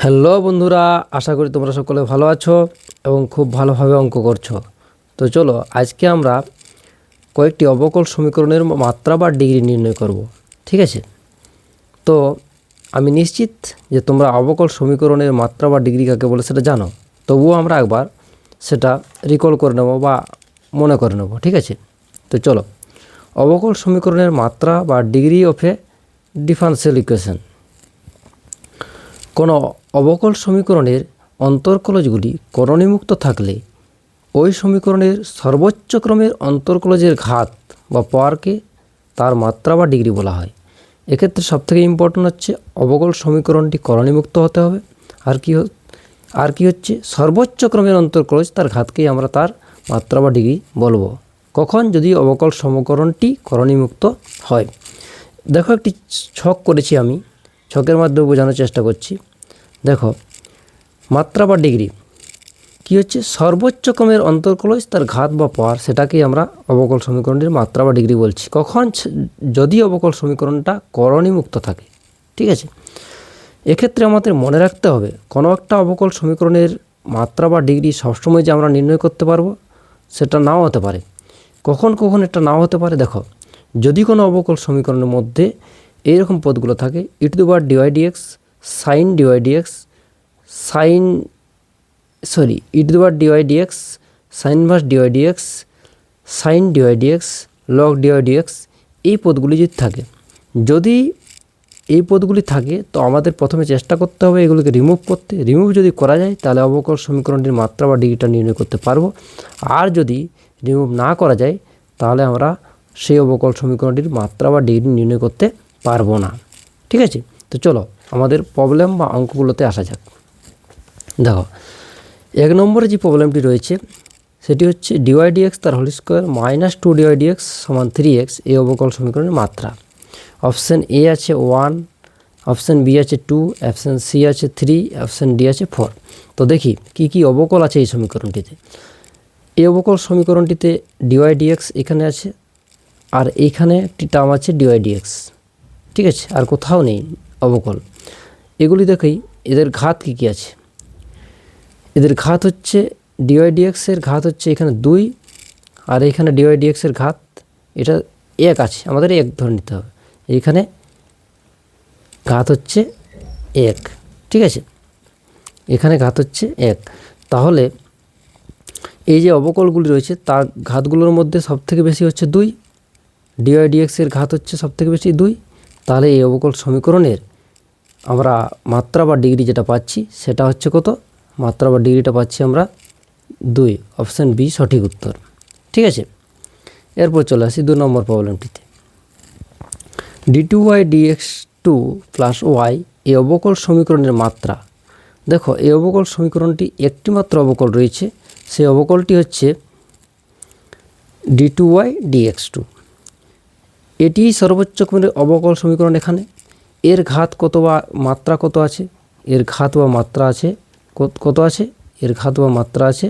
Hello বন্ধুরা, আশা করি তোমরা সকলে ভালো আছো এবং খুব ভালোভাবে অঙ্ক করছো। তো চলো আজকে আমরা কয়েকটি অবকল সমীকরণের মাত্রা বা ডিগ্রি নির্ণয় করব। ঠিক আছে? তো আমি নিশ্চিত যে তোমরা অবকল সমীকরণের মাত্রা বা ডিগ্রি কাকে বলে সেটা জানো, তবুও আমরা একবার সেটা রিকল করে নেব বা মনে করে নেব। ঠিক আছে? তো চলো, অবকল সমীকরণের মাত্রা বা degree of A differential equation. কোনো অবকল সমীকরণের অন্তর্কলজগুলি করণীমুক্ত থাকলে ওই সমীকরণের সর্বোচ্চ ক্রমের অন্তর্কলজের ঘাত বা পাওয়ারকে তার মাত্রা বা ডিগ্রি বলা হয়। এক্ষেত্রে সবথেকে ইম্পর্টেন্ট হচ্ছে অবকল সমীকরণটি করণীমুক্ত হতে হবে, আর কি হচ্ছে সর্বোচ্চ ক্রমের অন্তর্কলজ তার ঘাতকেই আমরা তার মাত্রা বা ডিগ্রি বলবো। কখন? যদি অবকল সমীকরণটি করণীমুক্ত হয়। দেখো, একটি ছক করেছি আমি, ছকের মাধ্যমে বোঝানোর চেষ্টা করছি। দেখো, মাত্রা বা ডিগ্রি কি হচ্ছে? সর্বোচ্চ ক্রমের অন্তর্কলজ তার ঘাত বা পাওয়ার, সেটাকেই আমরা অবকল সমীকরণটির মাত্রা বা ডিগ্রি বলছি। কখন? যদি অবকল সমীকরণটা করণীমুক্ত থাকে। ঠিক আছে? এক্ষেত্রে আমাদের মনে রাখতে হবে, কোনো একটা অবকল সমীকরণের মাত্রা বা ডিগ্রি সবসময় যে আমরা নির্ণয় করতে পারবো সেটা নাও হতে পারে। কখন কখন এটা নাও হতে পারে? দেখো, যদি কোনো অবকল সমীকরণের মধ্যে এইরকম পদগুলো থাকে, e/dydx, sin dydx, e/dydx, sin inverse dydx, sin dydx, log dydx, এই পদগুলি যদি থাকে, যদি এই পদগুলি থাকে তো আমাদের প্রথমে চেষ্টা করতে হবে এগুলোকে রিমুভ করতে। রিমুভ যদি করা যায় তাহলে অবকল সমীকরণটির মাত্রা বা ডিগ্রিটা নির্ণয় করতে পারবো। আর যদি রিমুভ না করা যায় তাহলে আমরা সেই অবকল সমীকরণটির মাত্রা বা ডিগ্রি নির্ণয় করতে পারবো না। ঠিক আছে? তো চলো আমাদের প্রবলেম বা অঙ্কগুলোতে আসা যাক। দেখো, 1 নম্বরে যে প্রবলেমটি রয়েছে সেটি হচ্ছে dydx তার হোল স্কোয়ার -2dydx = 3x এই অবকল সমীকরণের মাত্রা। অপশান এ আছে 1, অপশান বি আছে 2, অপশান সি আছে 3, অপশান ডি আছে 4। তো দেখি কি কি অবকল আছে এই সমীকরণটিতে। এই অবকল সমীকরণটিতে dydx এখানে আছে, আর এইখানে একটি টার্ম আছে dydx। ঠিক আছে? আর কোথাও নেই অবকল। এগুলি দেখেই এদের ঘাত কি কি আছে। এদের ঘাত হচ্ছে dydx এর ঘাত হচ্ছে এখানে 2, আর এখানে dydx এর ঘাত এটা 1 আছে, আমাদের 1 ধরে নিতে হবে। এইখানে ঘাত হচ্ছে 1। ঠিক আছে? এখানে ঘাত হচ্ছে 1। তাহলে এই যে অবকলগুলি রয়েছে তার ঘাতগুলোর মধ্যে সবথেকে বেশি হচ্ছে 2, dydx এর ঘাত হচ্ছে সবথেকে বেশি 2। তাহলে এই অবকল সমীকরণের আমরা মাত্রা বা ডিগ্রি যেটা পাচ্ছি সেটা হচ্ছে কত? মাত্রা বা ডিগ্রিটা পাচ্ছি আমরা 2। অপশান বি সঠিক উত্তর। ঠিক আছে? এরপর চলে আসি 2 নম্বর প্রবলেমটিতে। d2y dx2 + y এই অবকল সমীকরণের মাত্রা। দেখো, এই অবকল সমীকরণটি একটি মাত্র অবকল রয়েছে, সেই অবকলটি হচ্ছে d2y dx2। এটি সর্বোচ্চ ক্রমের অবকল সমীকরণ। এখানে এর ঘাত কত বা মাত্রা কত আছে? এর ঘাত বা মাত্রা আছে কত আছে? এর ঘাত বা মাত্রা আছে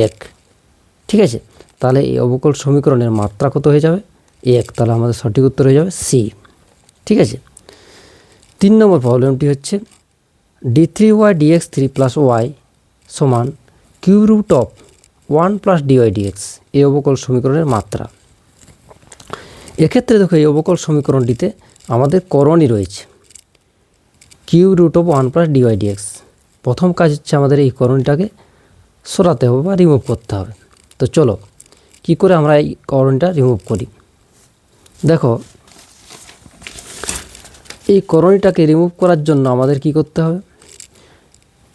1। ঠিক আছে? তাহলে এই অবকল সমীকরণের মাত্রা কত হয়ে যাবে? 1। তাহলে আমাদের সঠিক উত্তর হয়ে যাবে সি। ঠিক আছে? 3 নম্বর প্রবলেমটি হচ্ছে d3y dx3 + y = q√1 + dy dx এই অবকল সমীকরণের মাত্রা। এক্ষেত্রে দেখো, এই অবকল সমীকরণটিতে আমাদের করণই রয়েছে q√1 + dy dx। প্রথম কাজ হচ্ছে আমাদের এই করণটাকে সরাতে হবে বা রিমুভ করতে হবে। তো চলো কি করে আমরা এই করণটা রিমুভ করি। দেখো, এই করণটাকে রিমুভ করার জন্য আমাদের কি করতে হবে?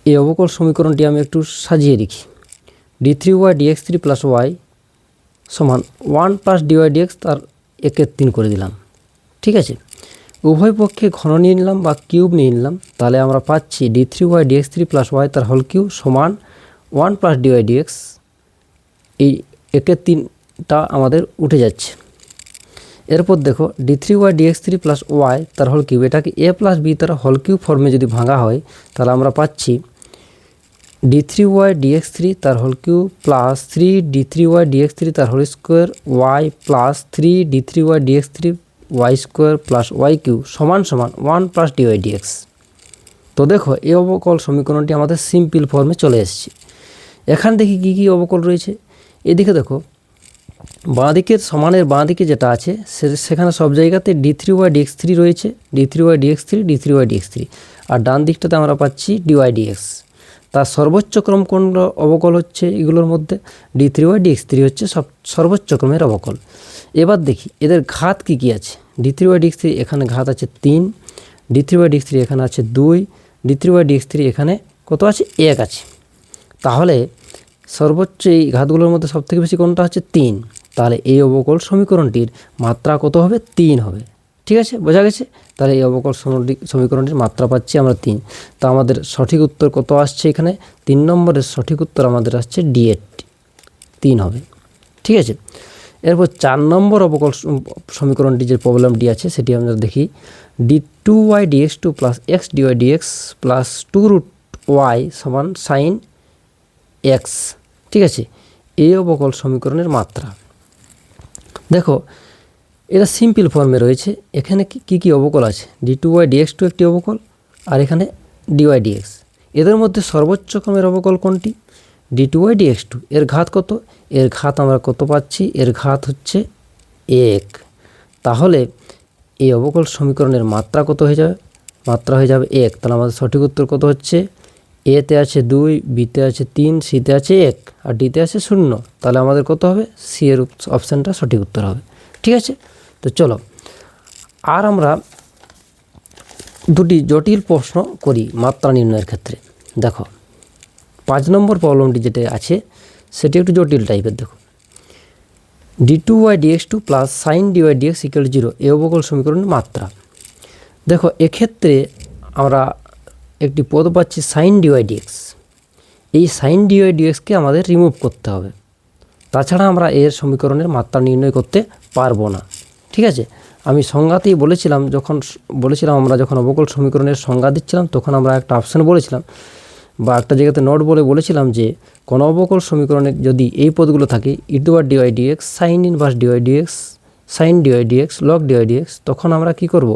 এই অবকল সমীকরণটি আমি একটু সাজিয়ে লিখি। d3y dx3 + y = 1 + dy dx, তার 1/3 করে দিলাম। ঠিক আছে? উভয় পক্ষে ঘন নিয়ে নিলাম বা কিউব নিয়ে নিলাম। তাহলে আমরা পাচ্ছি d3y dx3 + y তার হোল কিউব সমান 1 + dy dx। এই 1/3টা আমাদের উঠে যাচ্ছে। এরপর দেখো, d3y dx3 + y তার হোল কিউব, এটাকে a + b তার হোল কিউব ফর্মে যদি ভাঙা হয় তাহলে আমরা পাচ্ছি d3y dx3 তার whole cube plus 3d3y dx3 তার whole square y plus 3d3y dx3 y square plus y cube সমান 1 + dy dx। তো দেখো এই অবকল সমীকরণটি আমাদের সিম্পল ফর্মে চলে এসেছে। এখান থেকে কী কী অবকল রয়েছে, এদিকে দেখো বাঁদিকের সমানের বাঁদিকে যেটা আছে সেখানে সব জায়গাতে d3/dx3 রয়েছে, d3/dx3, d3/dx3, আর ডান দিকটাতে আমরা পাচ্ছি dy/dx। তার সর্বোচ্চ ক্রম কোন অবকল হচ্ছে এগুলোর মধ্যে, d3/dx3 হচ্ছে সর্বোচ্চ ক্রমের অবকল। এবার দেখি এদের ঘাত কী কী আছে। d3/dx3 এখানে ঘাত আছে 3, d3/dx3 এখানে আছে 2, d3/dx3 এখানে কত আছে 1 আছে। তাহলে সর্বোচ্চ এই ঘাতগুলোর মধ্যে সবথেকে বেশি কোনটা হচ্ছে 3। তাহলে এই অবকল সমীকরণটির মাত্রা কত হবে, 3 হবে। ঠিক আছে, বোঝা গেছে। তাহলে এই অবকল সমীকরণটির মাত্রা পাচ্ছি আমরা 3। তো আমাদের সঠিক উত্তর কত আসছে এখানে, 3 নম্বরের সঠিক উত্তর আমাদের আসছে D8, 3 হবে। ঠিক আছে, এরপর 4 নম্বর অবকল সমীকরণটি যে প্রবলেমটি আছে সেটি আমরা দেখি। d2y/dx2 plus x dy/dx plus 2√y সমান সাইন এক্স। ঠিক আছে, এই অবকল সমীকরণের মাত্রা দেখো এটা সিম্পল ফর্মে রয়েছে। এখানে কি কি অবকল আছে, d2y/dx2 একটি অবকল, আর এখানে dy/dx। এদের মধ্যে সর্বোচ্চ ক্রমের অবকল কোনটি, d2y/dx2। এর ঘাত কত, এর ঘাত আমরা কত পাচ্ছি, এর ঘাত হচ্ছে 1। তাহলে এই অবকল সমীকরণের মাত্রা কত হয়ে যাবে, মাত্রা হয়ে যাবে 1। তাহলে আমাদের সঠিক উত্তর কত হচ্ছে, এতে আছে 2, বিতে আছে 3, সিতে আছে 1, আর ডিতে আছে 0। তাহলে আমাদের কত হবে, সি এর অপশানটা সঠিক উত্তর হবে। ঠিক আছে, তো চলো আর আমরা দুটি জটিল প্রশ্ন করি মাত্রা নির্ণয়ের ক্ষেত্রে। দেখো 5 নম্বর প্রবলেমটি যেটা আছে সেটি একটু জটিল টাইপের। দেখো d2y/dx2 প্লাস সাইন dy/dx = 0 এই অবকল সমীকরণের মাত্রা। দেখো এক্ষেত্রে আমরা একটি পদ পাচ্ছি সাইন dy/dx। এই সাইন dy/dxকে আমাদের রিমুভ করতে হবে, তাছাড়া আমরা এর সমীকরণের মাত্রা নির্ণয় করতে পারবো না। ঠিক আছে, আমি সংজ্ঞাতেই বলেছিলাম, আমরা যখন অবকল সমীকরণের সংজ্ঞা দিচ্ছিলাম তখন আমরা একটা অপশান বলেছিলাম বা একটা জায়গাতে নোট বলেছিলাম যে কোনো অবকল সমীকরণে যদি এই পদগুলো থাকে e/dy/dx, sign inverse dy/dx, sign dy/dx, log dy/dx, তখন আমরা কি করব,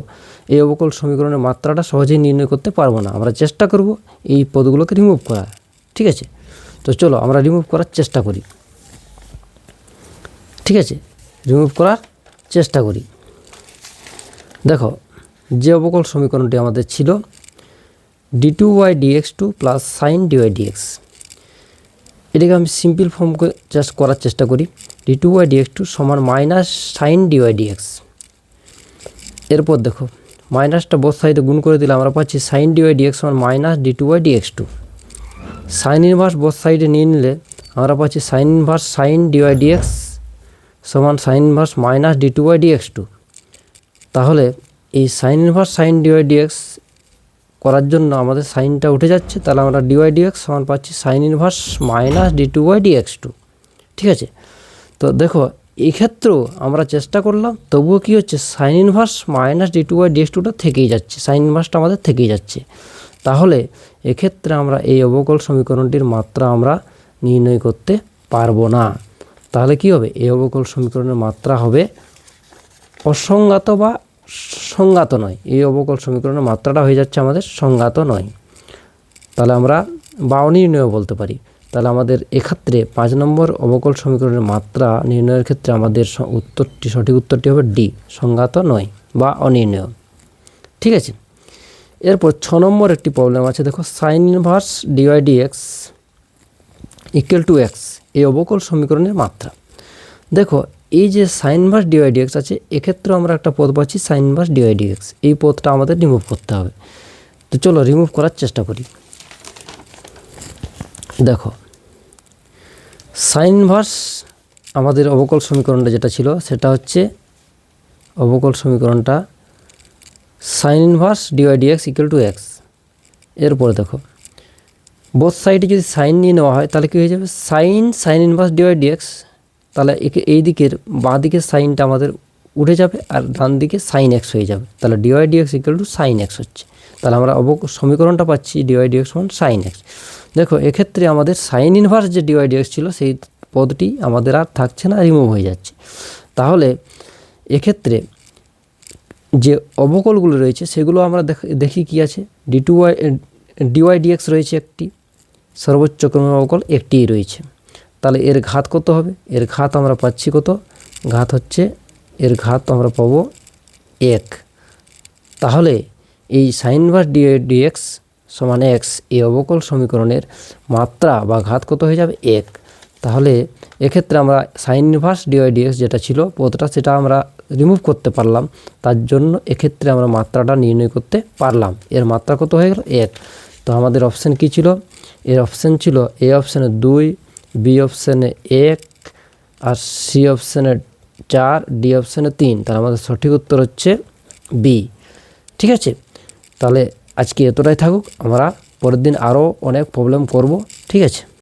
এই অবকল সমীকরণের মাত্রাটা সহজেই নির্ণয় করতে পারবো না। আমরা চেষ্টা করব এই পদগুলোকে রিমুভ করার। ঠিক আছে, তো চলো আমরা রিমুভ করার চেষ্টা করি। ঠিক আছে, রিমুভ করার চেষ্টা করি। দেখো যে অবকল সমীকরণটি আমাদের ছিল d2y/dx2 প্লাস সাইন dy/dx, এটাকে আমি সিম্পল ফর্ম জাস্ট করার চেষ্টা করি। d2y/dx2 সমান মাইনাস সাইন dy/dx। এরপর দেখো মাইনাসটা বোথ সাইডে গুণ করে দিলে আমরা পাচ্ছি সাইন dy/dx সমান minus d2y/dx2। Sign inverse both সাইডে নিয়ে নিলে আমরা পাচ্ছি সাইন ইনভার্স সাইন dy/dx সমান সাইন ইনভার্স মাইনাস d2y/dx2। তাহলে এই সাইন ইনভার্স সাইন dy/dx করার জন্য আমাদের সাইনটা উঠে যাচ্ছে, তাহলে আমরা dy/dx সমান পাচ্ছি সাইন ইনভার্স মাইনাস d2y/dx2। ঠিক আছে, তো দেখো এই ক্ষেত্রেও আমরা চেষ্টা করলাম, তবুও কি হচ্ছে, সাইন ইনভার্স মাইনাস d2y/dx2টা থেকেই যাচ্ছে, সাইন ইনভার্সটা আমাদের থেকেই যাচ্ছে। তাহলে এক্ষেত্রে আমরা এই অবকল সমীকরণটির মাত্রা আমরা নির্ণয় করতে পারবো না। তাহলে কি হবে, এই অবকল সমীকরণের মাত্রা হবে অসংজ্ঞাত বা সংজ্ঞাত নয়। এই অবকল সমীকরণের মাত্রাটা হয়ে যাচ্ছে আমাদের সংজ্ঞাত নয়। তাহলে আমরা বা অনির্ণয় বলতে পারি। তাহলে আমাদের এক্ষেত্রে 5 নম্বর অবকল সমীকরণের মাত্রা নির্ণয়ের ক্ষেত্রে আমাদের সঠিক উত্তরটি হবে ডি, সংজ্ঞাত নয় বা অনির্ণয়। ঠিক আছে, এরপর 6 নম্বর একটি প্রবলেম আছে। দেখো সাইন ইনভার্স dy/dx = x এই অবকল সমীকরণের মাত্রা। দেখো এই যে সাইন ইনভার্স dy/dx আছে, এক্ষেত্রে আমরা একটা পদ পাচ্ছি সাইন ইনভার্স dy/dx। এই পদটা আমাদের রিমুভ করতে হবে। তো চলো রিমুভ করার চেষ্টা করি। দেখো সাইন ইনভার্স আমাদের অবকল সমীকরণটা যেটা ছিল সেটা হচ্ছে অবকল সমীকরণটা সাইন ইনভার্স dy/dx = x। এরপরে দেখো বোথ সাইডে যদি সাইন নিয়ে নেওয়া হয় তাহলে কী হয়ে যাবে, সাইন ইনভার্স dy/dx। তাহলে এই দিকের বাঁ দিকের সাইনটা আমাদের উঠে যাবে আর ডান দিকে সাইন এক্স হয়ে যাবে। তাহলে dy/dx = সাইন এক্স হচ্ছে। তাহলে আমরা সমীকরণটা পাচ্ছি dy/dx সমান সাইন এক্স। দেখো এক্ষেত্রে আমাদের সাইন ইনভার্স যে dy/dx ছিল সেই পদটি আমাদের আর থাকছে না, রিমুভ হয়ে যাচ্ছে। তাহলে এক্ষেত্রে যে অবকলগুলো রয়েছে সেগুলো আমরা দেখি কি আছে, ডিওয়াই ডিএক্স রয়েছে একটি, সর্বোচ্চ ক্রমিক অবকল একটিই রয়েছে। তাহলে এর ঘাত কত হবে? এর ঘাত আমরা পাচ্ছি কত? ঘাত হচ্ছে, এর ঘাত আমরা পাবো 1। তাহলে এই সাইন ইনভার্স ডিএক্স সমান এক্স এই অবকল সমীকরণের মাত্রা বা ঘাত কত হয়ে যাবে? 1। তাহলে এক্ষেত্রে আমরা সাইন ইনভার্স ডিএক্স যেটা ছিল পদটা, সেটা আমরা রিমুভ করতে পারলাম। তার জন্য এক্ষেত্রে আমরা মাত্রাটা নির্ণয় করতে পারলাম। এর মাত্রা কত হয়ে গেল? 1। তো আমাদের অপশান কি ছিল? এর অপশান ছিল এ অপশানে 2, বি অপশানে 1, আর সি অপশানে 4, ডি অপশানে 3। তাহলে আমাদের সঠিক উত্তর হচ্ছে বি। ঠিক আছে, তাহলে আজকে এতটাই থাকুক। আমরা পরের দিন আরও অনেক প্রবলেম করব। ঠিক আছে।